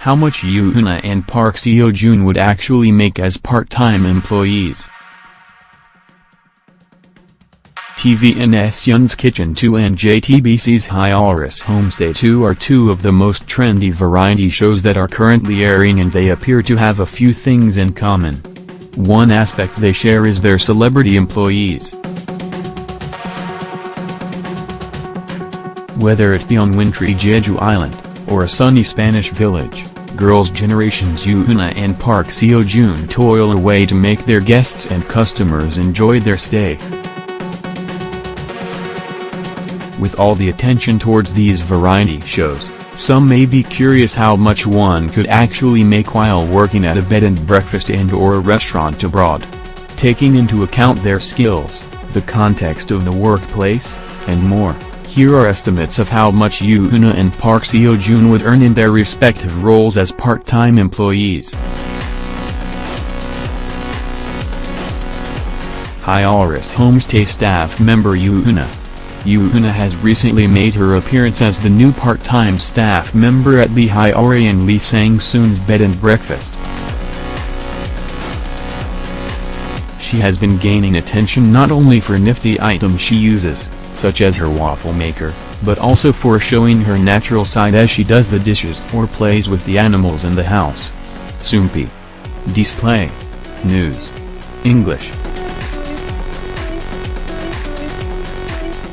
how much YoonA and Park Seo Joon would actually make as part-time employees. TVN's Youn's Kitchen 2 and JTBC's Hyori's Homestay 2 are two of the most trendy variety shows that are currently airing, and they appear to have a few things in common. One aspect they share is their celebrity employees. Whether it be on wintry Jeju Island, or a sunny Spanish village, Girls' Generation's YoonA and Park Seo Joon toil away to make their guests and customers enjoy their stay. With all the attention towards these variety shows, some may be curious how much one could actually make while working at a bed and breakfast and/or a restaurant abroad. Taking into account their skills, the context of the workplace, and more, here are estimates of how much YoonA and Park Seo Joon would earn in their respective roles as part-time employees. Hyori's Homestay staff member YoonA. YoonA has recently made her appearance as the new part-time staff member at the Hyori and Lee Sang-soon's bed and breakfast. She has been gaining attention not only for nifty items she uses, such as her waffle maker, but also for showing her natural side as she does the dishes or plays with the animals in the house. Soompi. Display. News. English.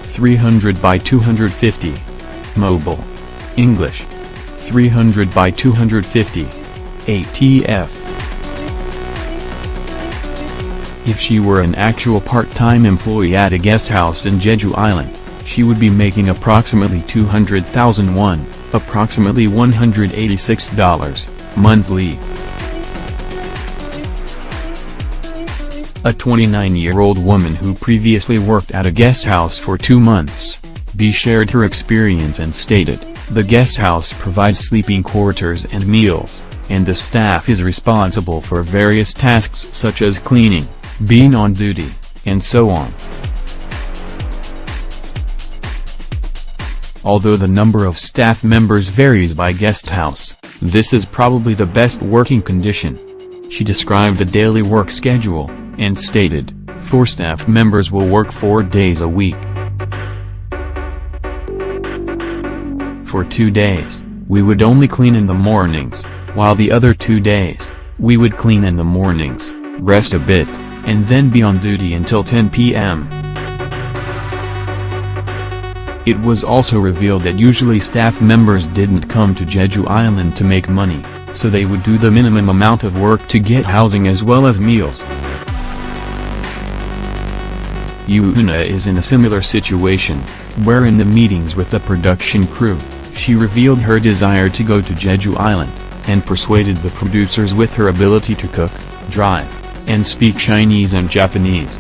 300 by 250. Mobile. English. 300 by 250. ATF. If she were an actual part-time employee at a guest house in Jeju Island, she would be making approximately 200,000 won, approximately $186, monthly. A 29-year-old woman who previously worked at a guest house for 2 months, shared her experience and stated, "The guest house provides sleeping quarters and meals, and the staff is responsible for various tasks such as cleaning, being on duty, and so on." Although the number of staff members varies by guest house, this is probably the best working condition. She described the daily work schedule, and stated, 4 staff members will work 4 days a week. For 2 days, we would only clean in the mornings, while the other 2 days, we would clean in the mornings, rest a bit, and then be on duty until 10 p.m. It was also revealed that usually staff members didn't come to Jeju Island to make money, so they would do the minimum amount of work to get housing as well as meals. YoonA is in a similar situation, where in the meetings with the production crew, she revealed her desire to go to Jeju Island, and persuaded the producers with her ability to cook, drive, and speak Chinese and Japanese.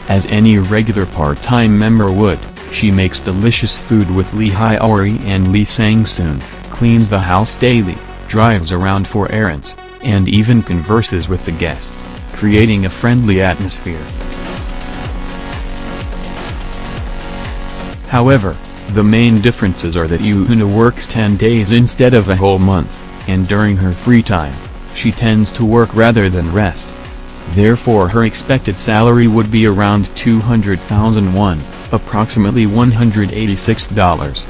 As any regular part-time member would, she makes delicious food with Lee Hyori and Lee Sang-soon, cleans the house daily, drives around for errands, and even converses with the guests, creating a friendly atmosphere. However, the main differences are that YoonA works 10 days instead of a whole month, and during her free time, she tends to work rather than rest. Therefore her expected salary would be around 200,000 won, approximately $186.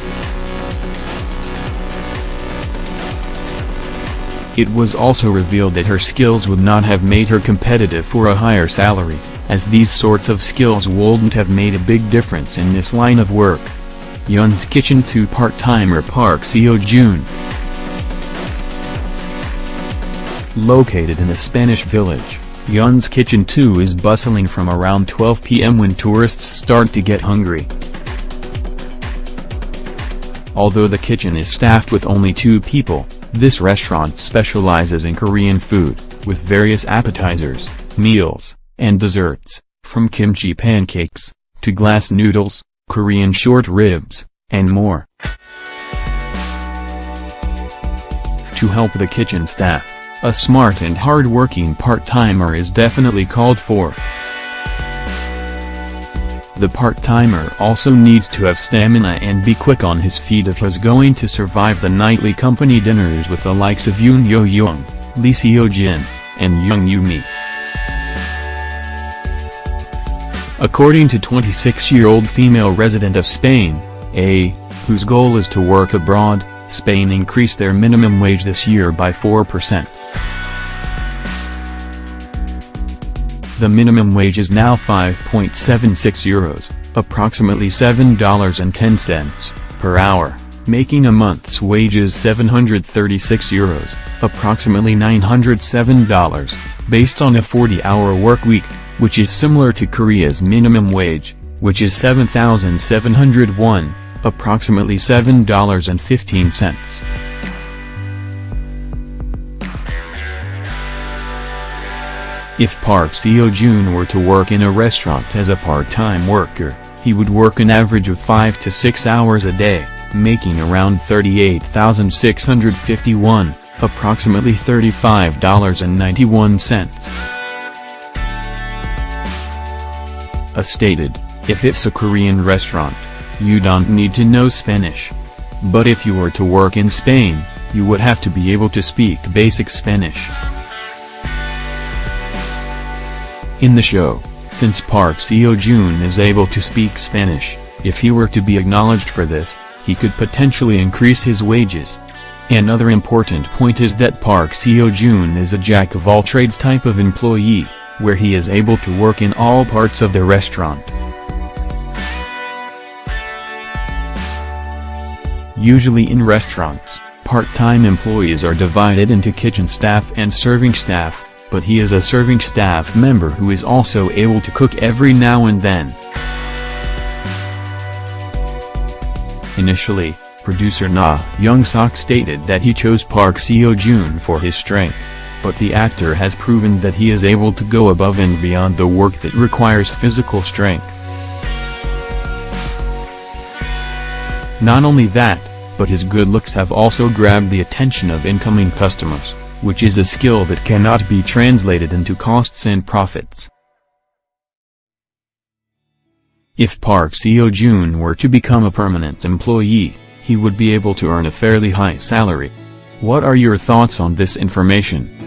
It was also revealed that her skills would not have made her competitive for a higher salary, as these sorts of skills wouldn't have made a big difference in this line of work. Youn's Kitchen 2 part-timer Park Seo Joon. Located in a Spanish village, Youn's Kitchen 2 is bustling from around 12 p.m. when tourists start to get hungry. Although the kitchen is staffed with only 2 people, this restaurant specializes in Korean food, with various appetizers, meals, and desserts, from kimchi pancakes, to glass noodles, Korean short ribs, and more. To help the kitchen staff, a smart and hard-working part-timer is definitely called for. The part-timer also needs to have stamina and be quick on his feet if he's going to survive the nightly company dinners with the likes of Youn, Seo Joon, and Young. According to 26-year-old female resident of Spain, whose goal is to work abroad, Spain increased their minimum wage this year by 4%. The minimum wage is now €5.76, approximately $7.10, per hour, making a month's wages €736, approximately $907, based on a 40-hour work week, which is similar to Korea's minimum wage, which is $7,701, approximately $7.15. If Park Seo Joon were to work in a restaurant as a part-time worker, he would work an average of 5 to 6 hours a day, making around $38,651, approximately $35.91. As stated, if it's a Korean restaurant, you don't need to know Spanish. But if you were to work in Spain, you would have to be able to speak basic Spanish. In the show, since Park Seo Joon is able to speak Spanish, if he were to be acknowledged for this, he could potentially increase his wages. Another important point is that Park Seo Joon is a jack-of-all-trades type of employee, where he is able to work in all parts of the restaurant. Usually in restaurants, part-time employees are divided into kitchen staff and serving staff, but he is a serving staff member who is also able to cook every now and then. Initially, producer Young stated that he chose Park Seo Joon for his strength, but the actor has proven that he is able to go above and beyond the work that requires physical strength. Not only that, but his good looks have also grabbed the attention of incoming customers, which is a skill that cannot be translated into costs and profits. If Park Seo Joon were to become a permanent employee, he would be able to earn a fairly high salary. What are your thoughts on this information?